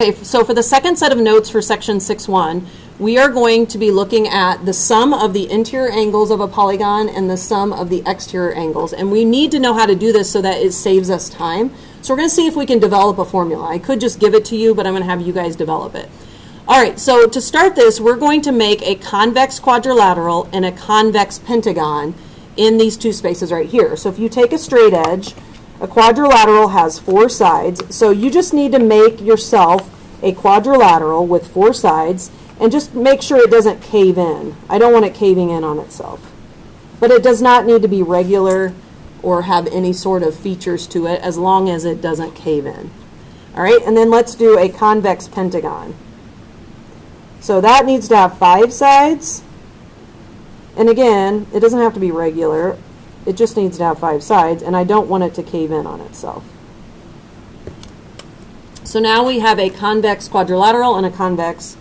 Okay, so for the second set of notes for section 6.1, we are going to be looking at the sum of the interior angles of a polygon and the sum of the exterior angles. And we need to know how to do this so that it saves us time. So we're going to see if we can develop a formula. I could just give it to you, but I'm going to have you guys develop it. All right, so to start this, we're going to make a convex quadrilateral and a convex pentagon in these two spaces right here. So if you take a straight edge, a quadrilateral has 4 sides, so you just need to make yourself a quadrilateral with 4 sides and just make sure it doesn't cave in. I don't want it caving in on itself. But it does not need to be regular or have any sort of features to it as long as it doesn't cave in. All right, and then let's do a convex pentagon. So that needs to have 5 sides. And again, it doesn't have to be regular. It just needs to have 5 sides, and I don't want it to cave in on itself. So now we have a convex quadrilateral and a convex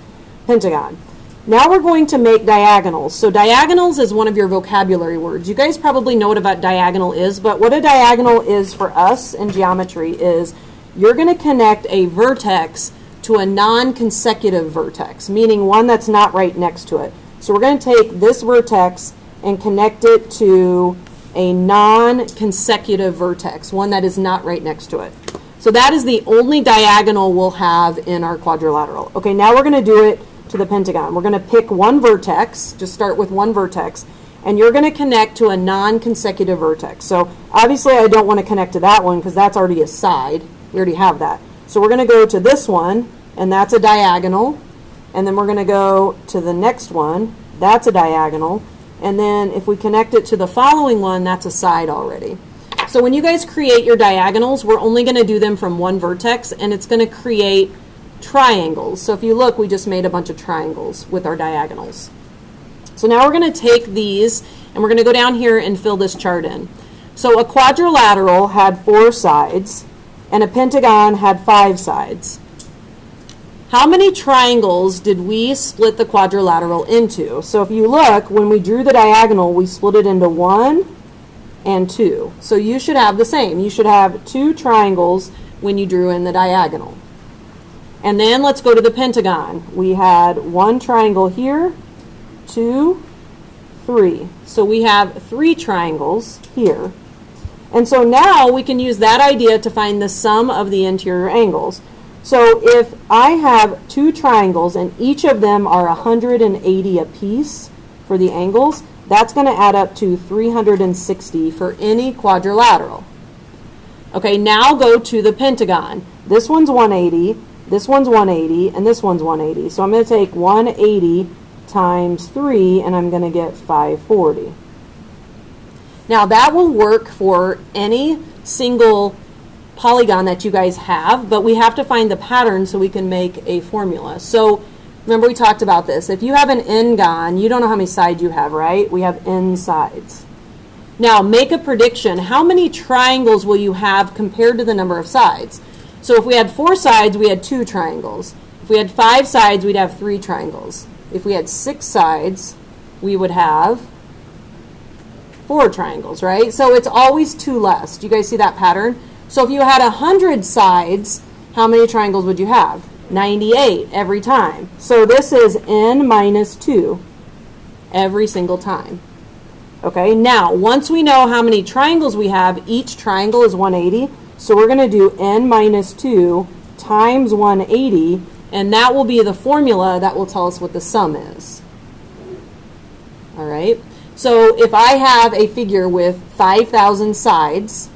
pentagon. Now we're going to make diagonals. So diagonals is one of your vocabulary words. You guys probably know what a diagonal is, but what a diagonal is for us in geometry is you're going to connect a vertex to a non-consecutive vertex, meaning one that's not right next to it. So we're going to take this vertex and connect it to a non-consecutive vertex, one that is not right next to it. So that is the only diagonal we'll have in our quadrilateral. Okay, now we're going to do it to the pentagon. We're going to pick one vertex, just start with one vertex, and you're going to connect to a non-consecutive vertex. So obviously I don't want to connect to that one because that's already a side. We already have that. So we're going to go to this one, and that's a diagonal. And then we're going to go to the next one. That's a diagonal. And then if we connect it to the following one, that's a side already. So when you guys create your diagonals, we're only going to do them from one vertex, and it's going to create triangles. So if you look, we just made a bunch of triangles with our diagonals. So now we're going to take these, and we're going to go down here and fill this chart in. So a quadrilateral had 4 sides, and a pentagon had 5 sides. How many triangles did we split the quadrilateral into? So if you look, when we drew the diagonal, we split it into 1 and 2. So you should have the same. You should have 2 triangles when you drew in the diagonal. And then let's go to the pentagon. We had 1 triangle here, 2, 3. So we have 3 triangles here. And so now we can use that idea to find the sum of the interior angles. So if I have 2 triangles and each of them are 180 apiece for the angles, that's going to add up to 360 for any quadrilateral. Okay, now go to the pentagon. This one's 180, this one's 180, and this one's 180. So I'm going to take 180 times 3, and I'm going to get 540. Now that will work for any single polygon that you guys have, but we have to find the pattern so we can make a formula. So remember we talked about this. If you have an n-gon, you don't know how many sides you have, right? We have n sides. Now make a prediction. How many triangles will you have compared to the number of sides? So if we had 4 sides, we had 2 triangles. If we had 5 sides, we'd have 3 triangles. If we had 6 sides, we would have 4 triangles, right? So it's always 2 less. Do you guys see that pattern? So if you had 100 sides, how many triangles would you have? 98 every time. So this is n minus 2 every single time. Okay, now once we know how many triangles we have, each triangle is 180. So we're going to do n minus 2 times 180, and that will be the formula that will tell us what the sum is. All right, so if I have a figure with 5,000 sides,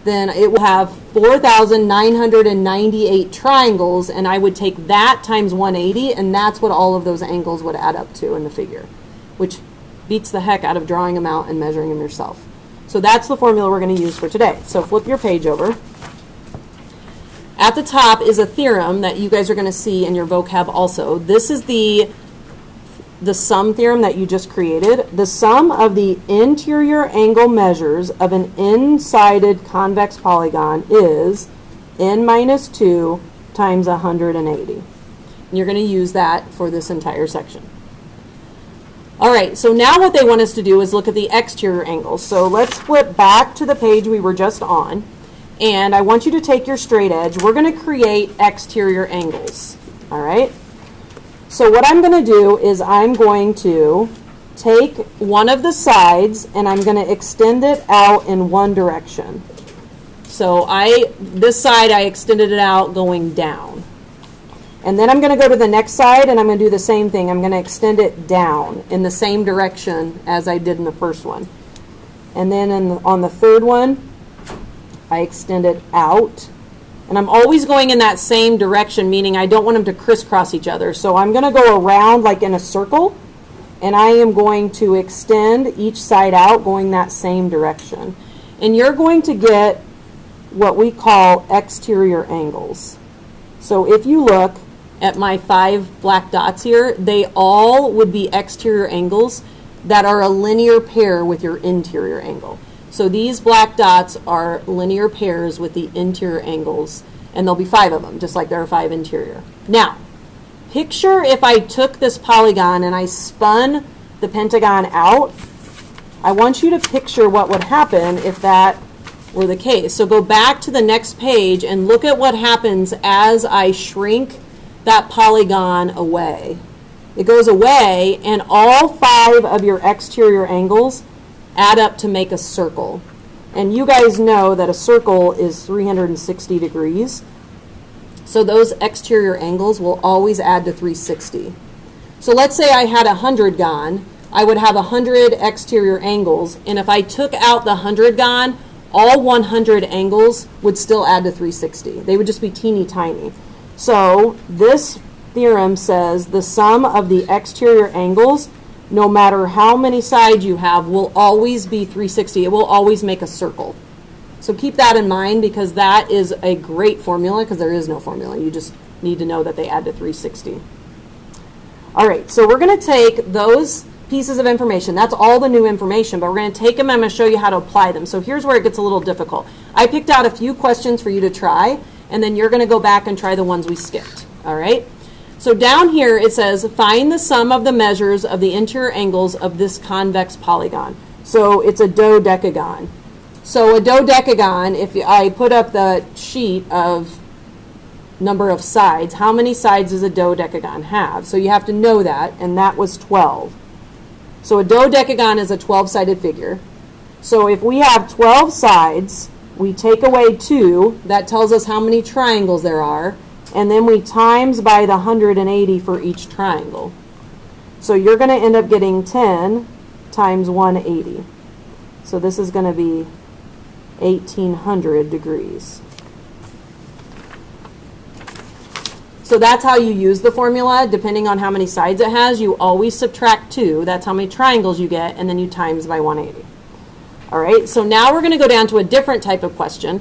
then it will have 4,998 triangles, and I would take that times 180, and that's what all of those angles would add up to in the figure, which beats the heck out of drawing them out and measuring them yourself. So that's the formula we're going to use for today. So flip your page over. At the top is a theorem that you guys are going to see in your vocab also. This is the sum theorem that you just created. The sum of the interior angle measures of an n-sided convex polygon is n minus 2 times 180. And you're going to use that for this entire section. All right, so now what they want us to do is look at the exterior angles. So let's flip back to the page we were just on. and I want you to take your straight edge. We're going to create exterior angles, all right? So what I'm going to do is I'm going to take one of the sides and I'm going to extend it out in one direction. So this side I extended it out going down. And then I'm going to go to the next side and I'm going to do the same thing. I'm going to extend it down in the same direction as I did in the first one. And then on the third one, I extend it out. And I'm always going in that same direction, meaning I don't want them to crisscross each other. So I'm going to go around like in a circle, and I am going to extend each side out going that same direction. And you're going to get what we call exterior angles. So if you look at my 5 black dots here, they all would be exterior angles that are a linear pair with your interior angle. So these black dots are linear pairs with the interior angles, and there'll be 5 of them, just like there are 5 interior. Now, picture if I took this polygon and I spun the pentagon out. I want you to picture what would happen if that were the case. So go back to the next page and look at what happens as I shrink that polygon away. It goes away, and all 5 of your exterior angles add up to make a circle. And you guys know that a circle is 360 degrees. So those exterior angles will always add to 360. So let's say I had 100 gone. I would have 100 exterior angles. And if I took out the 100 gone, all 100 angles would still add to 360. They would just be teeny tiny. So this theorem says the sum of the exterior angles, no matter how many sides you have, will always be 360. It will always make a circle. So keep that in mind, because that is a great formula, because there is no formula. You just need to know that they add to 360. All right, so we're going to take those pieces of information. That's all the new information, but we're going to take them and I'm going to show you how to apply them. So here's where it gets a little difficult. I picked out a few questions for you to try, and then you're going to go back and try the ones we skipped. All right? So down here it says, find the sum of the measures of the interior angles of this convex polygon. So it's a dodecagon. So a dodecagon, if I put up the sheet of number of sides, how many sides does a dodecagon have? So you have to know that, and that was 12. So a dodecagon is a 12-sided figure. So if we have 12 sides, we take away 2, that tells us how many triangles there are, and then we times by the 180 for each triangle. So you're going to end up getting 10 times 180. So this is going to be 1800 degrees. So that's how you use the formula. Depending on how many sides it has, you always subtract 2. That's how many triangles you get, and then you times by 180. All right, so now we're going to go down to a different type of question.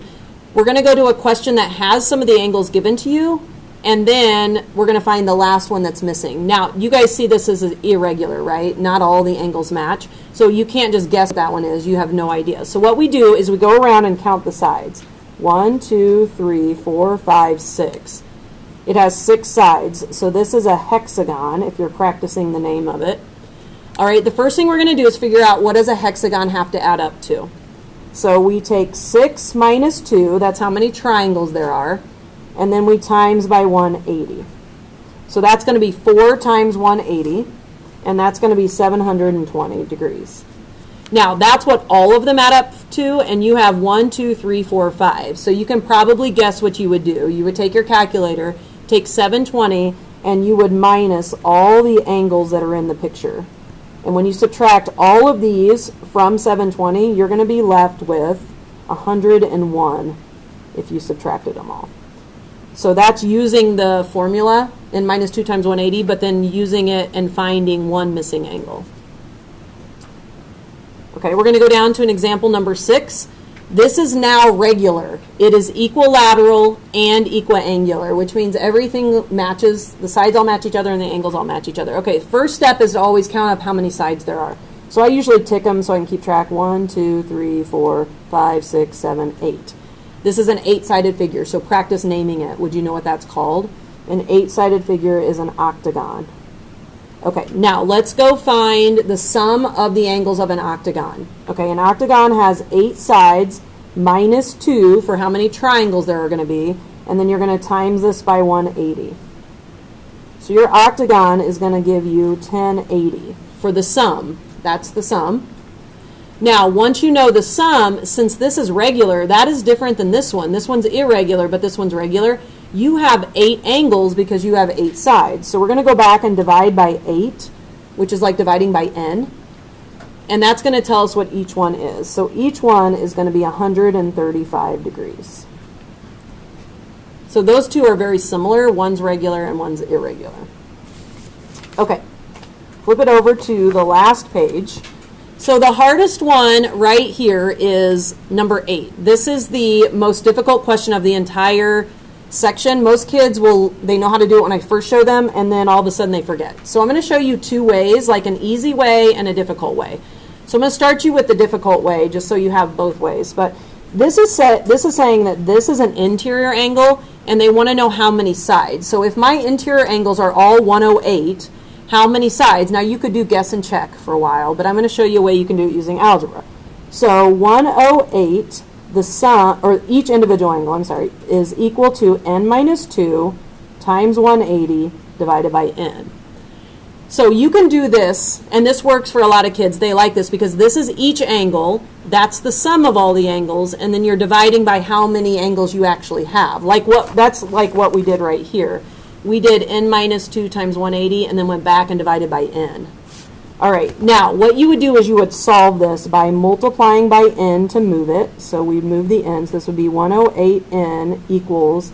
We're going to go to a question that has some of the angles given to you, and then we're going to find the last one that's missing. Now, you guys see this as irregular, right? Not all the angles match. So you can't just guess what that one is. You have no idea. So what we do is we go around and count the sides. 1, 2, 3, 4, 5, 6. It has 6 sides, so this is a hexagon if you're practicing the name of it. All right, the first thing we're going to do is figure out what does a hexagon have to add up to. So we take 6 minus 2, that's how many triangles there are, and then we times by 180. So that's going to be 4 times 180, and that's going to be 720 degrees. Now, that's what all of them add up to, and you have 1, 2, 3, 4, 5. So you can probably guess what you would do. You would take your calculator, take 720, and you would minus all the angles that are in the picture. And when you subtract all of these from 720, you're going to be left with 101 if you subtracted them all. So that's using the formula in minus 2 times 180, but then using it and finding one missing angle. Okay, we're going to go down to an example number 6. This is now regular. It is equilateral and equiangular, which means everything matches, the sides all match each other and the angles all match each other. Okay, first step is to always count up how many sides there are. So I usually tick them so I can keep track. 1, 2, 3, 4, 5, 6, 7, 8. This is an 8-sided figure, so practice naming it. Would you know what that's called? An 8-sided figure is an octagon. Okay, now let's go find the sum of the angles of an octagon. Okay, an octagon has 8 sides minus 2 for how many triangles there are going to be, and then you're going to times this by 180. So your octagon is going to give you 1080 for the sum. That's the sum. Now, once you know the sum, since this is regular, that is different than this one. This one's irregular, but this one's regular. You have 8 angles because you have 8 sides. So we're going to go back and divide by 8, which is like dividing by n. And that's going to tell us what each one is. So each one is going to be 135 degrees. So those two are very similar. One's regular and one's irregular. Okay, flip it over to the last page. So the hardest one right here is number 8. This is the most difficult question of the entire section. Most kids they know how to do it when I first show them, and then all of a sudden they forget. So I'm going to show you 2 ways, like an easy way and a difficult way. So I'm going to start you with the difficult way, just so you have both ways. But this is saying that this is an interior angle, and they want to know how many sides. So if my interior angles are all 108, how many sides? Now you could do guess and check for a while, but I'm going to show you a way you can do it using algebra. So 108, the sum, or each individual angle, I'm sorry, is equal to n minus 2 times 180 divided by n. So you can do this, and this works for a lot of kids. They like this because this is each angle. That's the sum of all the angles, and then you're dividing by how many angles you actually have. That's like what we did right here. We did n minus 2 times 180 and then went back and divided by n. All right, now what you would do is you would solve this by multiplying by n to move it. So we'd move the n, so this would be 108n equals,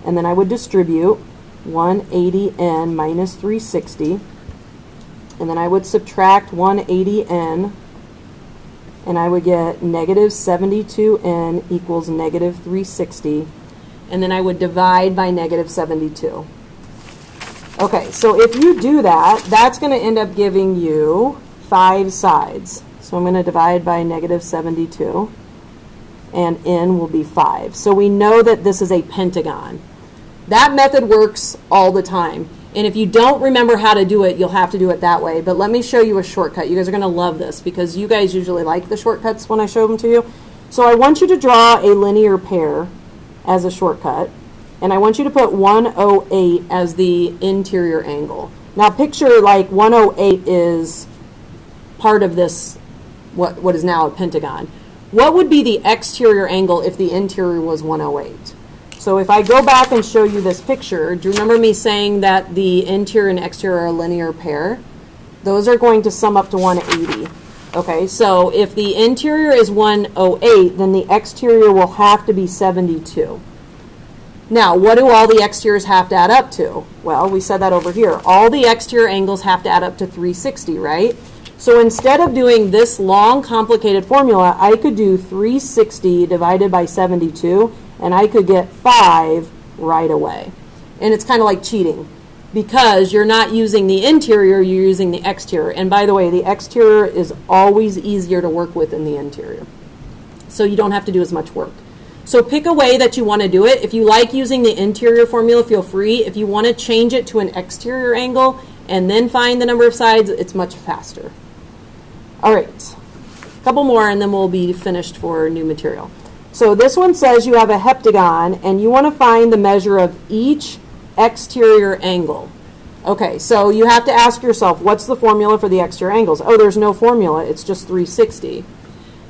and then I would distribute 180n minus 360, and then I would subtract 180n, and I would get negative 72n equals negative 360, and then I would divide by negative 72. Okay, so if you do that, that's going to end up giving you 5 sides. So I'm going to divide by negative 72, and n will be 5. So we know that this is a pentagon. That method works all the time. And if you don't remember how to do it, you'll have to do it that way. But let me show you a shortcut. You guys are going to love this because you guys usually like the shortcuts when I show them to you. So I want you to draw a linear pair as a shortcut. And I want you to put 108 as the interior angle. Now picture like 108 is part of this, what is now a pentagon. What would be the exterior angle if the interior was 108? So if I go back and show you this picture, do you remember me saying that the interior and exterior are a linear pair? Those are going to sum up to 180. Okay, so if the interior is 108, then the exterior will have to be 72. Now, what do all the exteriors have to add up to? Well, we said that over here. All the exterior angles have to add up to 360, right? So instead of doing this long, complicated formula, I could do 360 divided by 72, and I could get 5 right away. And it's kind of like cheating because you're not using the interior, you're using the exterior. And by the way, the exterior is always easier to work with than the interior. So you don't have to do as much work. So pick a way that you want to do it. If you like using the interior formula, feel free. If you want to change it to an exterior angle and then find the number of sides, it's much faster. All right, a couple more and then we'll be finished for new material. So this one says you have a heptagon and you want to find the measure of each exterior angle. Okay, so you have to ask yourself, what's the formula for the exterior angles? Oh, there's no formula, it's just 360.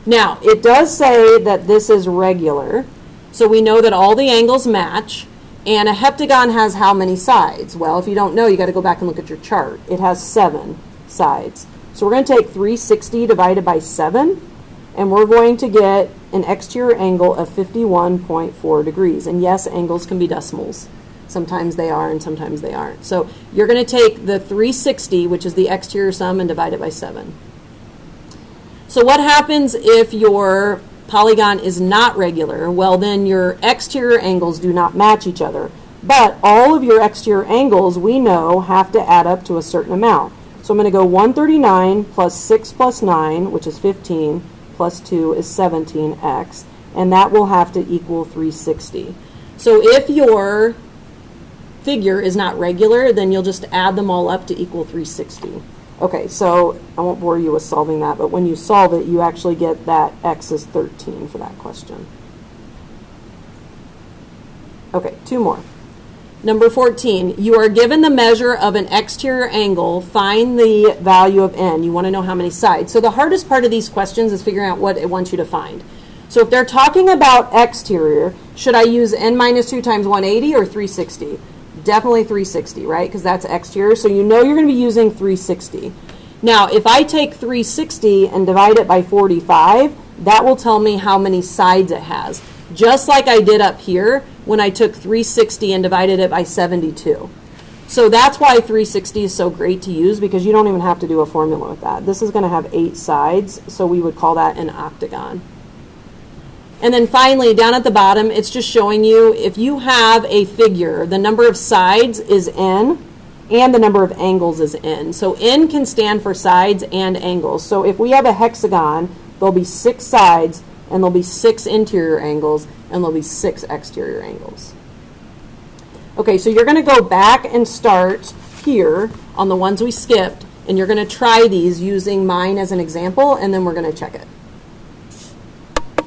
Now, it does say that this is regular, so we know that all the angles match, and a heptagon has how many sides? Well, if you don't know, you got to go back and look at your chart. It has 7 sides. So we're going to take 360 divided by 7, and we're going to get an exterior angle of 51.4 degrees. And yes, angles can be decimals. Sometimes they are and sometimes they aren't. So you're going to take the 360, which is the exterior sum, and divide it by 7. So what happens if your polygon is not regular? Well, then your exterior angles do not match each other. But all of your exterior angles, we know, have to add up to a certain amount. So I'm going to go 139 plus 6 plus 9, which is 15, plus 2 is 17x, and that will have to equal 360. So if your figure is not regular, then you'll just add them all up to equal 360. Okay, so I won't bore you with solving that, but when you solve it, you actually get that x is 13 for that question. Okay, two more. Number 14, you are given the measure of an exterior angle. Find the value of n. You want to know how many sides. So the hardest part of these questions is figuring out what it wants you to find. So if they're talking about exterior, should I use n minus 2 times 180 or 360? Definitely 360, right? Because that's exterior. So you know you're going to be using 360. Now, if I take 360 and divide it by 45, that will tell me how many sides it has. Just like I did up here when I took 360 and divided it by 72. So that's why 360 is so great to use, because you don't even have to do a formula with that. This is going to have 8 sides, so we would call that an octagon. And then finally, down at the bottom, it's just showing you if you have a figure, the number of sides is n, and the number of angles is n. So n can stand for sides and angles. So if we have a hexagon, there'll be 6 sides, and there'll be 6 interior angles, and there'll be 6 exterior angles. Okay, so you're going to go back and start here on the ones we skipped, and you're going to try these using mine as an example, and then we're going to check it.